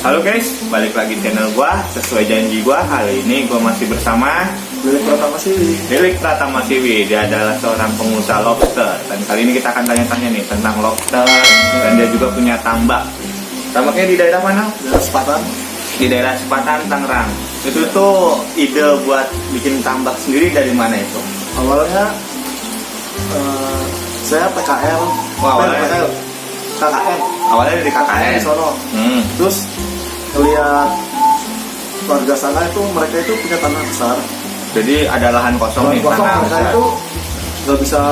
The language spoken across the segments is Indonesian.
Halo guys, balik lagi channel gua. Sesuai janji gua, kali ini gua masih bersama Delik Pratama Siwi. Delik Pratama Siwi. Dia adalah seorang pengusaha lobster. Dan kali ini kita akan tanya-tanya nih tentang lobster. Dan dia juga punya tambak. Tambaknya di daerah mana? Daerah Sepatan. Di daerah Sepatan, Tangerang. Itu tuh ide buat bikin tambak sendiri dari mana itu? Awalnya saya PKL. Awalnya KKN. Awalnya dari KKN. Di sono. Terus lihat warga sana itu, mereka itu punya tanah besar. Jadi ada lahan kosong nih, tanah mereka besar. itu nggak bisa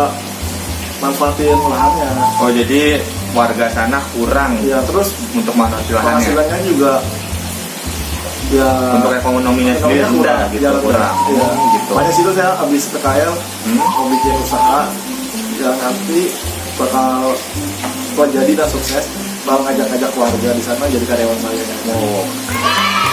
manfaatin lahannya. Oh, jadi warga sana kurang Ya, terus untuk manfaat lahannya. penghasilannya juga ya Untuk ekonominya sendiri rendah gitu, ya, kurang. Ya. Gitu. Makanya situ saya habis PKL mau bikin usaha yang nanti bakal jadi dan sukses, bakal ngajak-ngajak keluarga di sana jadi karyawan saya. Oh.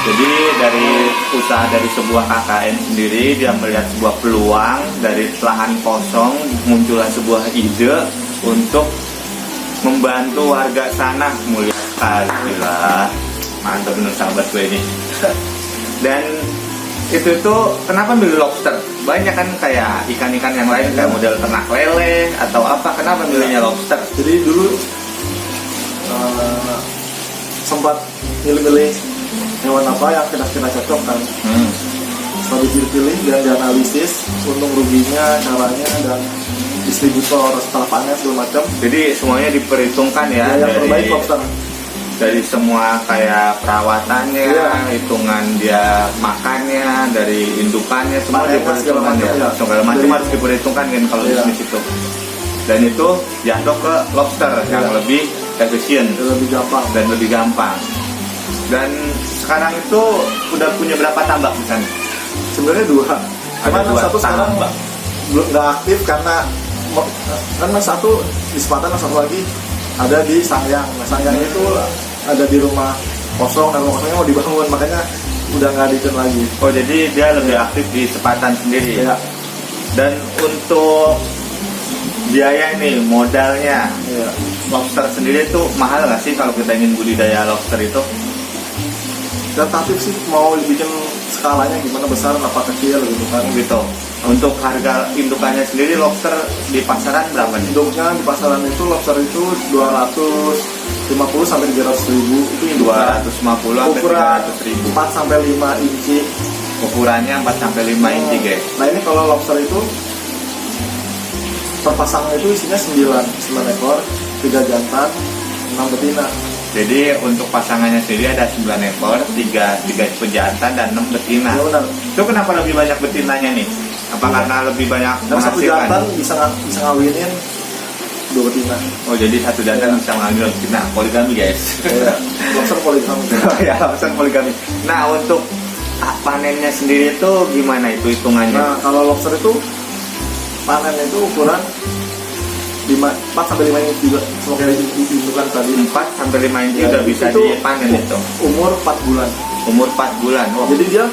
Jadi dari usaha dari sebuah KKN sendiri, dia melihat sebuah peluang dari lahan kosong, muncullah sebuah ide untuk membantu warga sana. Mulia sekali lah, mantap bener sahabat gue ini. Dan itu tuh kenapa milih lobster? Banyak kan kayak ikan-ikan yang lain kayak model ternak lele atau apa, kenapa milihnya lobster? Jadi dulu sempat milih-milih hewan apa yang kira-kira cocok kan. Setelah dipilih dan dianalisis untung ruginya, caranya, dan distributor setelah panen segala macam. Jadi semuanya diperhitungkan ya, Yang terbaik lobster. dari semua kayak perawatannya, hitungan dia makannya, dari indukannya, semua Panennya, diperhitungkan ya. Segala macam harus diperhitungkan kan kalau bisnis itu. Dan itu jatuh ke lobster yang lebih efisien Lebih gampang. dan lebih gampang. Dan sekarang itu udah punya berapa tambak di sana? Sebenarnya dua. Ada Cuman dua satu sekarang tambak. belum nggak aktif karena satu di Sepatan, satu lagi ada di Sangyang. Nah, Sangyang itu ada di rumah kosong dan rumah kosongnya mau dibangun, makanya udah nggak diken lagi. Oh, jadi dia lebih aktif di Sepatan sendiri. Ya. Dan untuk biaya nih, modalnya, Ya. lobster sendiri tuh mahal nggak sih kalau kita ingin budidaya lobster itu? Tentatif sih mau bikin skalanya gimana, besar apa kecil gitu kan. Gitu. Untuk harga indukannya sendiri lobster di pasaran berapa nih? Induknya di pasaran itu lobster itu 250 sampai 300 ribu itu induknya. 250 sampai Ukuran 300 ribu. 4 sampai 5 inci. Ukurannya 4 sampai 5 inci guys. Nah, ini kalau lobster itu per pasang itu isinya 9 ekor, 3 jantan, 6 betina. Jadi untuk pasangannya sendiri ada 9 ekor, 3 pejantan dan 6 betina. Ya benar. Itu kenapa lebih banyak betinanya nih? Apa karena lebih banyak Dan satu jantan menghasilkan? bisa ngawinin 2 betina. Oh, jadi satu jantan bisa mengambil betina. Poligami guys. Ya, lobster poligami. Ya, lobster poligami. Nah, untuk panennya sendiri itu gimana itu hitungannya? Nah, kalau lobster itu panen itu ukuran 4 sampai 5 inci juga. Semua kayak ditunjukkan tadi. 4 sampai 5 inci Ya, udah bisa itu dipanen itu. Umur 4 bulan. Umur 4 bulan. Oh, Jadi dia,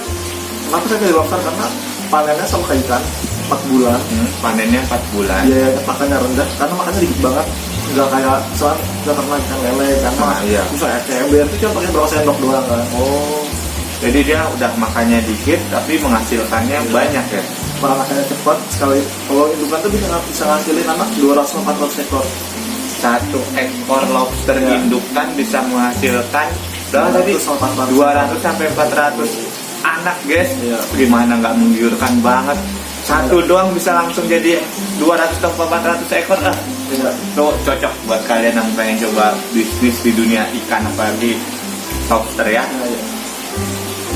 kenapa saya pilih lobster? Karena panennya sama kayak ikan, 4 bulan. panennya 4 bulan. Biaya makannya rendah, karena makannya dikit banget. Nggak kayak soal nggak pernah ikan lele, karena Nah, iya. misalnya ember itu cuma pakai berapa sendok doang kan. Oh, jadi dia udah makannya dikit tapi menghasilkannya banyak ya. Peranakannya cepat sekali. Kalau indukan tuh bisa ngasilin anak 200-400 ekor. 1 ekor lobster Ya. indukan bisa menghasilkan berapa tadi? 200 sampai 400 anak guys. Ya. Gimana nggak menggiurkan banget? Satu doang bisa langsung jadi 200 sampai 400 ekor. Ya. Itu cocok buat kalian yang pengen coba bisnis di dunia ikan, apalagi lobster ya. Ya.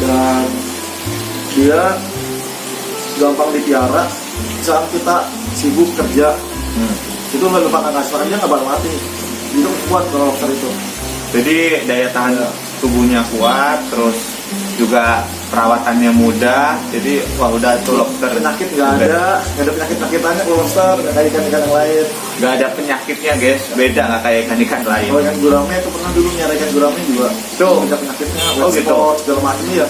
Dan dia gampang dipiara. Saat kita sibuk kerja, itu lebih panas karena dia nggak bakal mati. Itu kuat kalau lobster itu. Jadi daya tahan tubuhnya kuat, terus juga perawatannya mudah. Jadi wah udah tuh lobster. Penyakit nggak ada penyakit-penyakitannya kalau lobster, nggak kayak ikan-ikan yang lain. Nggak ada penyakitnya guys, beda nggak kayak ikan-ikan lain. Kalau ikan gurame itu pernah dulu nyari ikan gurame juga. Tuh. Ada penyakitnya, Oh, gitu. spot, segala macam ya.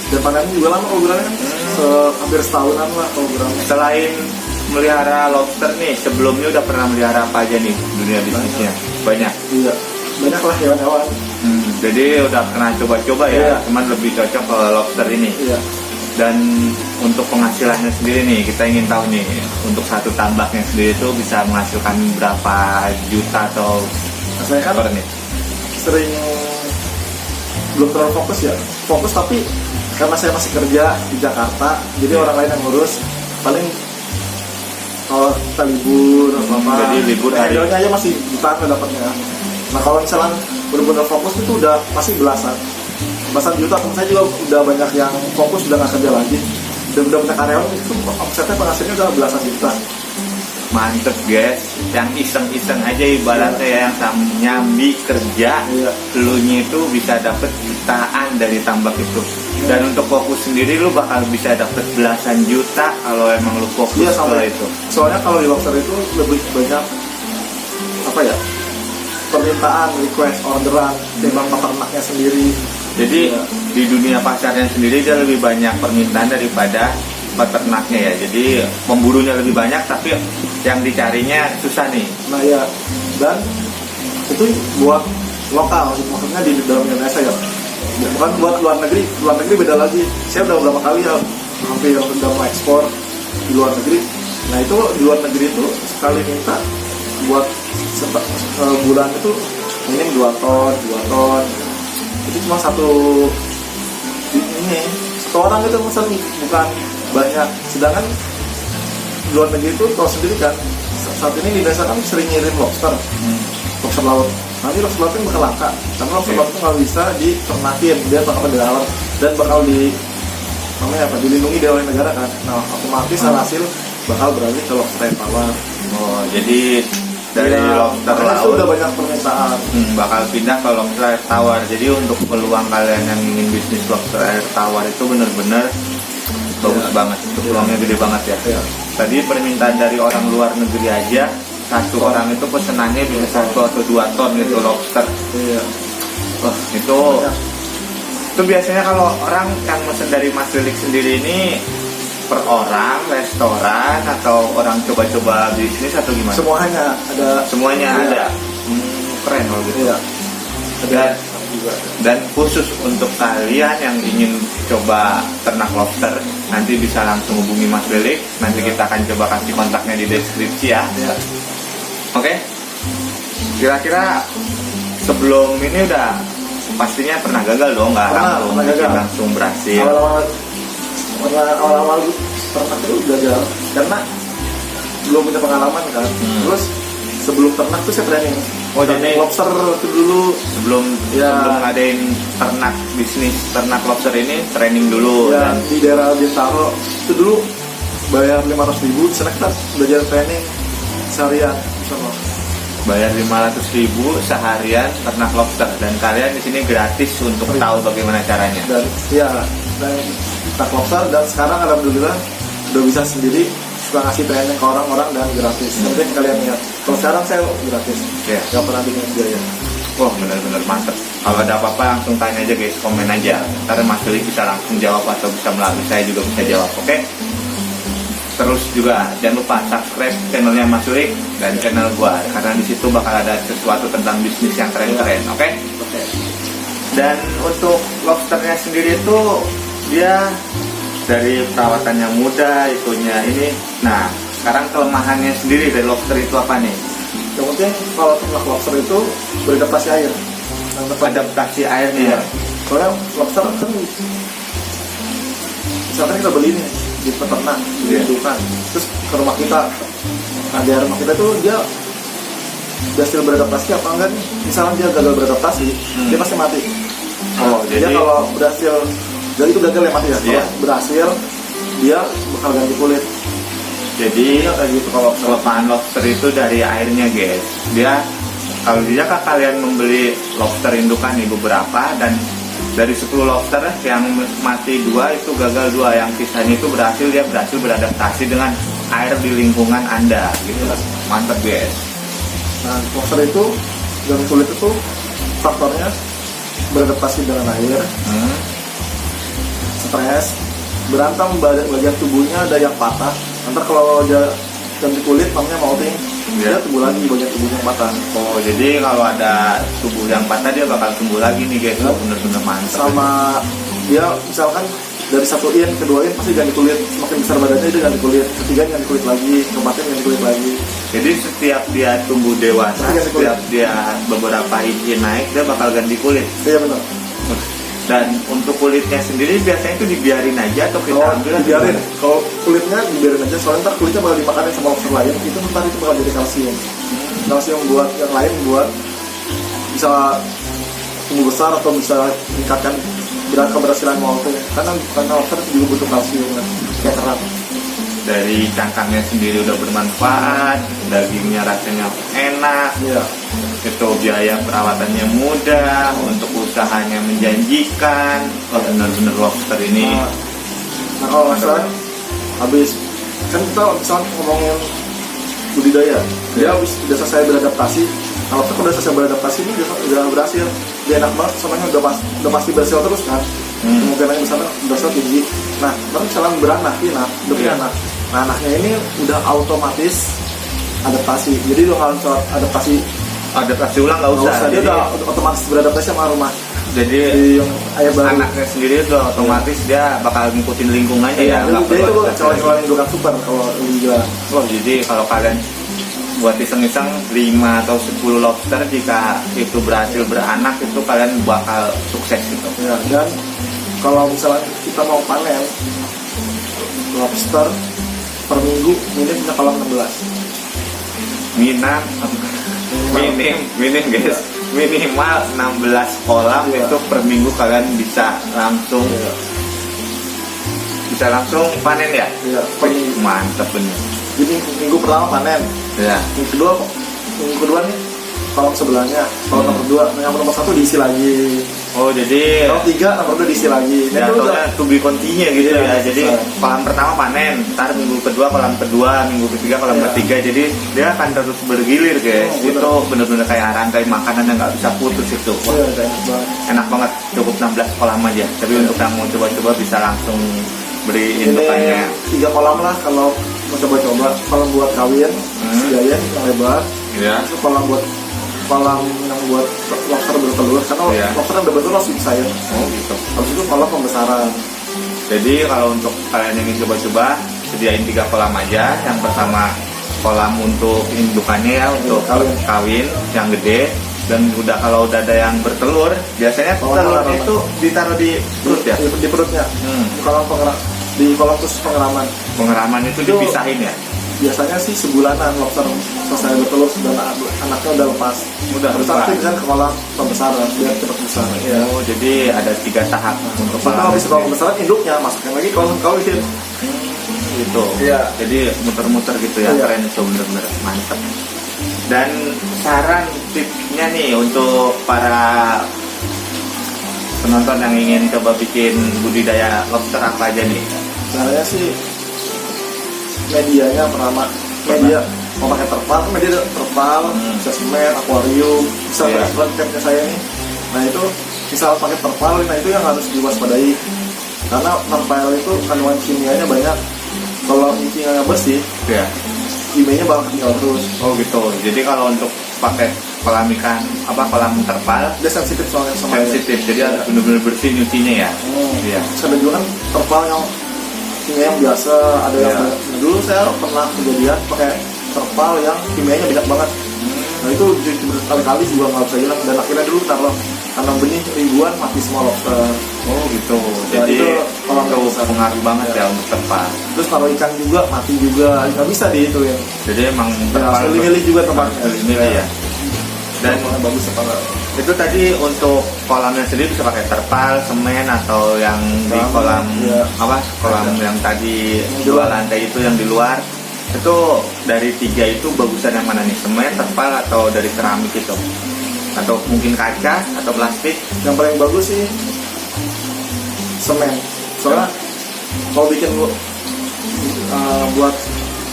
Dan panennya juga lama kalau gurame kan, hampir setahunan lah kalau gurame. Selain melihara lobster nih, sebelumnya udah pernah melihara apa aja nih dunia bisnisnya? Banyak. Iya. banyak lah hewan-hewan. Jadi udah pernah coba-coba ya, Iya. cuman lebih cocok ke lobster ini. Iya. Dan untuk penghasilannya sendiri nih, kita ingin tahu nih, untuk satu tambaknya sendiri itu bisa menghasilkan berapa juta atau Nah, saya kan per nih? sering belum terlalu fokus ya, fokus tapi karena saya masih kerja di Jakarta, jadi orang lain yang ngurus. Paling kalau kita libur atau apa, Jadi libur hari. akhirnya aja masih jutaan dapatnya. Nah kalau misalnya benar-benar fokus itu udah pasti belasan juta. Teman saya juga udah banyak yang fokus udah nggak kerja lagi, udah punya karyawan itu omsetnya penghasilnya udah belasan juta. Mantep guys, yang iseng-iseng aja ibaratnya yang nyambi kerja, Iya. elunya itu bisa dapet jutaan dari tambak itu. Dan untuk fokus sendiri lu bakal bisa dapet belasan juta kalau emang lu fokus Iya ke sampai itu. soalnya kalau di lobster itu lebih banyak apa ya, permintaan, request, orderan timbang peternaknya sendiri. Jadi Iya. di dunia pasarnya sendiri dia lebih banyak permintaan daripada peternaknya ya. Jadi pemburunya lebih banyak tapi yang dicarinya susah nih. Nah ya, dan itu buat lokal, maksudnya di dalam Indonesia ya, bukan buat luar negeri. Luar negeri beda lagi. Saya udah beberapa kali ya hampir udah mau ekspor di luar negeri. Nah itu di luar negeri itu sekali minta buat bulan itu minim 2 ton. Itu cuma satu orang itu pesan, bukan banyak. Sedangkan di luar negeri itu tahu sendiri kan, saat ini di Indonesia kan sering ngirim lobster laut. Nanti lobster laut itu bakal langka karena lobster laut itu nggak bisa diternakin, dia bakal di dalam dan bakal dilindungi oleh negara kan. Nah otomatis hasil bakal beralih ke lobster air tawar. Oh, jadi dari Ya, lobster makanya itu laut udah banyak permintaan. bakal pindah ke lobster air tawar. Jadi untuk peluang kalian yang ingin bisnis lobster air tawar itu benar-benar bagus banget. Itu peluangnya gede banget ya. Ya. Tadi permintaan dari orang luar negeri aja, satu orang itu pesenannya bisa 1 atau 2 ton gitu lobster. Iya. Wah, itu biasanya kalau orang yang mesen dari Mas Lilik sendiri ini per orang, restoran, atau orang coba-coba bisnis atau gimana? Semuanya ada. Semuanya Iya. ada. Keren loh gitu. Iya. Dan, Juga. dan khusus untuk kalian yang ingin coba ternak lobster, nanti bisa langsung hubungi Mas Lilik. Nanti kita akan coba kasih kontaknya di deskripsi ya. Iya. Oke? Kira-kira sebelum ini udah pastinya pernah gagal dong, nggak Pernah gagal. langsung berhasil. Awal-awal ternak itu gagal karena belum punya pengalaman kan. Terus sebelum ternak tuh saya training. Oh, jadi lobster itu dulu sebelum Ya. ngadain bisnis ternak lobster ini training dulu ya dan di daerah Bintaro itu dulu bayar 500.000. Di sana kita belajar training seharian sama. bayar 500.000 seharian ternak lobster, dan kalian di sini gratis untuk tahu bagaimana caranya. Dan ternak lobster, dan sekarang alhamdulillah udah bisa sendiri, suka ngasih training ke orang-orang dan gratis. Yang penting kalian lihat. Kalau sekarang saya gratis, Ya. nggak pernah bikin biaya. Wah, benar-benar mantep. Kalau ada apa-apa langsung tanya aja guys, komen aja. Ntar Mas Lilik bisa langsung jawab atau bisa melalui saya juga bisa jawab, oke? Terus juga jangan lupa subscribe channelnya Mas Lilik dan channel gua, karena di situ bakal ada sesuatu tentang bisnis yang keren-keren, oke? Oke. Dan untuk lobsternya sendiri itu dia dari perawatannya mudah, itunya ini. Nah, sekarang kelemahannya sendiri dari lobster itu apa nih? Yang penting kalau ternak lobster itu beradaptasi air. Yang tepat. Adaptasi airnya. Soalnya lobster kan misalkan kita beli nih di peternak, di Iya. indukan, terus ke rumah kita. Nah di rumah kita tuh dia berhasil beradaptasi apa enggak nih? Misalnya dia gagal beradaptasi, dia pasti mati. Oh, Dia jadi kalau berhasil, jadi itu gagal ya mati ya. Iya. Kalau berhasil, dia bakal ganti kulit. jadi Iya kayak gitu kalau kelemahan lobster itu dari airnya guys. Dia kalau kalian membeli lobster indukan nih beberapa, dan dari 10 lobster yang mati 2 itu gagal 2, yang sisanya itu dia berhasil beradaptasi dengan air di lingkungan Anda gitu. Mantap guys. Nah, lobster itu ganti kulit itu faktornya beradaptasi dengan air, stres, berantem bagian tubuhnya ada yang patah. Ntar kalau dia ganti kulit namanya molting. dia tumbuh lagi bagian tubuhnya yang patah. Oh, jadi kalau ada tubuh yang patah dia bakal tumbuh lagi nih guys. Ya. Oh, bener-bener mantap. Sama dia misalkan dari 1 in ke 2 in pasti ganti kulit, semakin besar badannya dia ganti kulit, ketiga ganti kulit lagi, keempatnya ganti kulit lagi. Jadi setiap dia tumbuh dewasa, Pasti ganti kulit. setiap dia beberapa inci naik, dia bakal ganti kulit. Iya benar. Dan untuk kulitnya sendiri biasanya itu dibiarin aja atau kita Kalau ambil dibiarin, gimana? kalau kulitnya dibiarin aja, soalnya ntar kulitnya bakal dimakanin sama lobster lain, itu ntar itu bakal jadi kalsium. Kalsium buat yang lain buat bisa tumbuh besar atau bisa meningkatkan keberhasilan molting. Karena lobster juga butuh kalsium kan, kayak kerang. Dari cangkangnya sendiri udah bermanfaat, dagingnya rasanya enak, Iya. itu biaya perawatannya mudah, untuk usahanya menjanjikan. Oh, benar-benar lobster ini. Nah kalau misalnya habis kan kita misalnya ngomongin budidaya, dia habis udah selesai beradaptasi. Kalau kita udah selesai beradaptasi ini udah berhasil, dia enak banget, soalnya udah pasti berhasil terus kan. Kemungkinannya misalnya berhasil tinggi. Nah, tapi misalnya beranak, udah punya anak. Nah, anaknya ini udah otomatis adaptasi. Jadi lo harus adaptasi. Adaptasi ulang nggak Nggak usah. usah, dia Jadi, udah otomatis beradaptasi sama rumah. jadi Di yang ayah baru. anaknya sendiri udah otomatis dia bakal ngikutin lingkungannya ya. Iya, nggak dia itu perlu adaptasi. calon-calon indukan super kalau lebih jelas. Oh, jadi kalau kalian buat iseng-iseng 5 atau 10 lobster, jika itu berhasil beranak itu kalian bakal sukses gitu. Ya, dan kalau misalnya kita mau panen lobster per minggu minim punya kolam 16. Minim guys. Minimal 16 kolam Iya. itu per minggu kalian bisa langsung panen ya. Iya, per minggu. Mantap bener. Jadi minggu pertama panen, Ya. minggu kedua nih kolam sebelahnya, kolam nomor 2, yang nomor 1 diisi lagi, Oh, jadi kolam 3, nomor 2 diisi lagi. Dan itu udah jatuhnya to be continue gitu Iya, ya. Jadi bisa. kolam pertama panen, ntar minggu kedua kolam kedua, minggu ketiga kolam Iya. ketiga. Jadi dia akan terus bergilir guys. Oh, bener. Itu bener-bener kayak rantai makanan yang nggak bisa putus itu. Wah, iya, udah enak banget. enak banget. Cukup 16 kolam aja. Tapi Iya. untuk yang mau coba-coba bisa langsung beri Ini indukannya. 3 kolam lah kalau mau coba-coba. Kolam buat kawin, sejayan yang lebar. Ya. Itu kolam yang buat lobster bertelur, karena Iya. lobster yang bertelur harus sayur. Oh gitu. Habis itu kolam pembesaran. Jadi kalau untuk kalian yang ingin coba-coba, sediain 3 kolam aja. Yang pertama kolam untuk indukannya ya, untuk kawin yang gede. Dan kalau udah ada yang bertelur, biasanya Oh, telurnya iya. itu ditaruh di perut ya. Di perutnya. Hmm. Di kolam khusus pengeraman. Pengeraman itu Itu- dipisahin ya. Biasanya sih sebulanan lobster selesai bertelur dan anaknya udah lepas. Udah Terus lepas. nanti bisa ke kolam pembesaran biar cepat besar. Ya. Oh, jadi ada 3 tahap untuk Kita kolam. habis kolam pembesaran induknya masukin lagi kolam kawin. Gitu. Iya. Jadi muter-muter gitu ya. Iya. Keren itu, bener-bener mantap. Dan saran tipsnya nih untuk para penonton yang ingin coba bikin budidaya lobster apa aja nih? Caranya sih medianya pertama, media mau pakai terpal, media terpal, bisa semen, akuarium, bisa Iya. restoran campnya saya nih. Nah itu misal pakai terpal, nah itu yang harus diwaspadai karena terpal itu kandungan kimianya banyak. Kalau kimianya bersih, Ya. kimianya bakal tinggal terus. Oh gitu. Jadi kalau untuk pakai kolam ikan kolam terpal Dia sensitif soalnya sama air. sensitif, jadi harus benar-benar bersih nyucinya ya. Iya. Terus ada juga kan terpal yang kimia yang biasa, ada yang Iya. nah, dulu saya pernah kejadian pakai terpal yang kimianya banyak banget. Nah itu berkali-kali juga nggak bisa hilang, dan akhirnya dulu taruh tanam benih ribuan mati semua lobster. Oh gitu. Ya, Jadi itu kolam itu besar. pengaruh banget ya untuk terpal. Terus taruh ikan juga mati juga, nggak bisa dihituin. Jadi emang Ya, harus milih-milih juga tempatnya. Milih ya. Dan Tempatnya bagus apa enggak? itu tadi untuk kolamnya sendiri bisa pakai terpal, semen atau yang di kolam Iya. kolam yang tadi Yang di 2 luar. lantai itu yang di luar. Itu dari 3 itu bagusan yang mana nih? Semen, terpal atau dari keramik itu? Atau mungkin kaca atau plastik? Yang paling bagus sih semen. Soalnya kalau bikin buat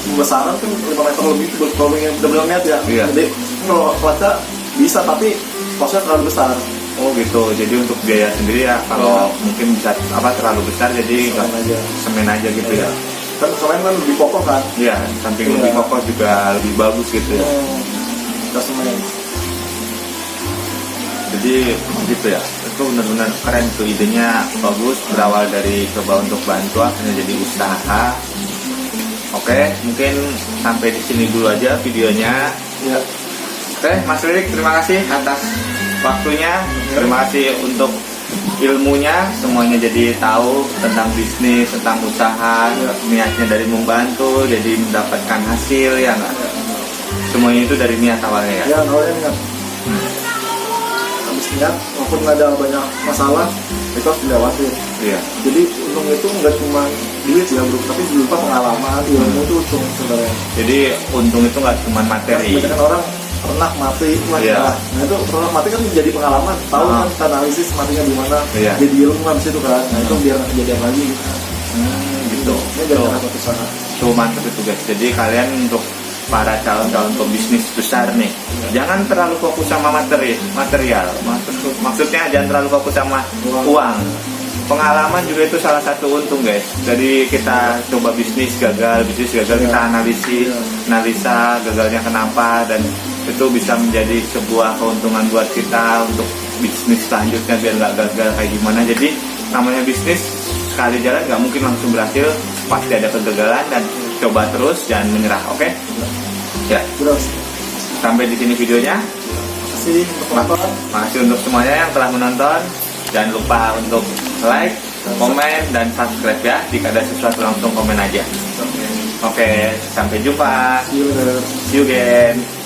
pembesaran kan 5 meter lebih itu kalau ingin benar-benar niat ya. Iya. Jadi kalau kaca bisa tapi kosnya terlalu besar. Oh gitu. Jadi untuk biaya sendiri ya kalau mungkin bisa terlalu besar jadi Semen aja. semen aja gitu Iya. ya. Kan selain kan lebih kokoh kan. Iya, samping Iya. lebih kokoh juga lebih bagus gitu ya. Kita semen. Jadi gitu ya, itu benar-benar keren tuh, idenya bagus, berawal dari coba untuk bantu akhirnya jadi usaha. Oke, mungkin sampai di sini dulu aja videonya. Ya. Oke, Mas Lirik, terima kasih atas waktunya, terima kasih untuk ilmunya, semuanya jadi tahu tentang bisnis, tentang usaha, niatnya dari membantu, jadi mendapatkan hasil ya nggak? Semuanya itu dari niat awalnya ya. Ya, awalnya niat. Habis niat, walaupun nggak ada banyak masalah, itu harus dilewati. Iya. Jadi untung itu nggak cuma duit ya bro, tapi berupa pengalaman, ilmu itu untung sebenarnya. Jadi untung itu nggak cuma materi. Kebanyakan orang pernah mati, Iya. nah itu pernah mati kan jadi pengalaman, tahu kan kita analisis matinya di mana, Iya. jadi ilmu habis itu kan, nah itu biar nggak kejadian lagi. Gitu. Ini jangan takut kesana. Tuh mantap itu guys. Jadi kalian untuk para calon-calon pebisnis besar nih, jangan terlalu fokus sama material. Maksudnya jangan terlalu fokus sama uang. Pengalaman juga itu salah satu untung guys. Jadi kita coba bisnis gagal kita analisa gagalnya kenapa, dan itu bisa menjadi sebuah keuntungan buat kita untuk bisnis selanjutnya biar nggak gagal kayak gimana. Jadi namanya bisnis sekali jalan nggak mungkin langsung berhasil, pasti ada kegagalan, dan coba terus, jangan menyerah. Oke? Ya, Terus, sampai di sini videonya. kasih untuk nonton. Makasih untuk semuanya yang telah menonton. Jangan lupa untuk like, komen, dan subscribe ya. Jika ada sesuatu langsung komen aja. Oke, sampai jumpa. See you later. See you again.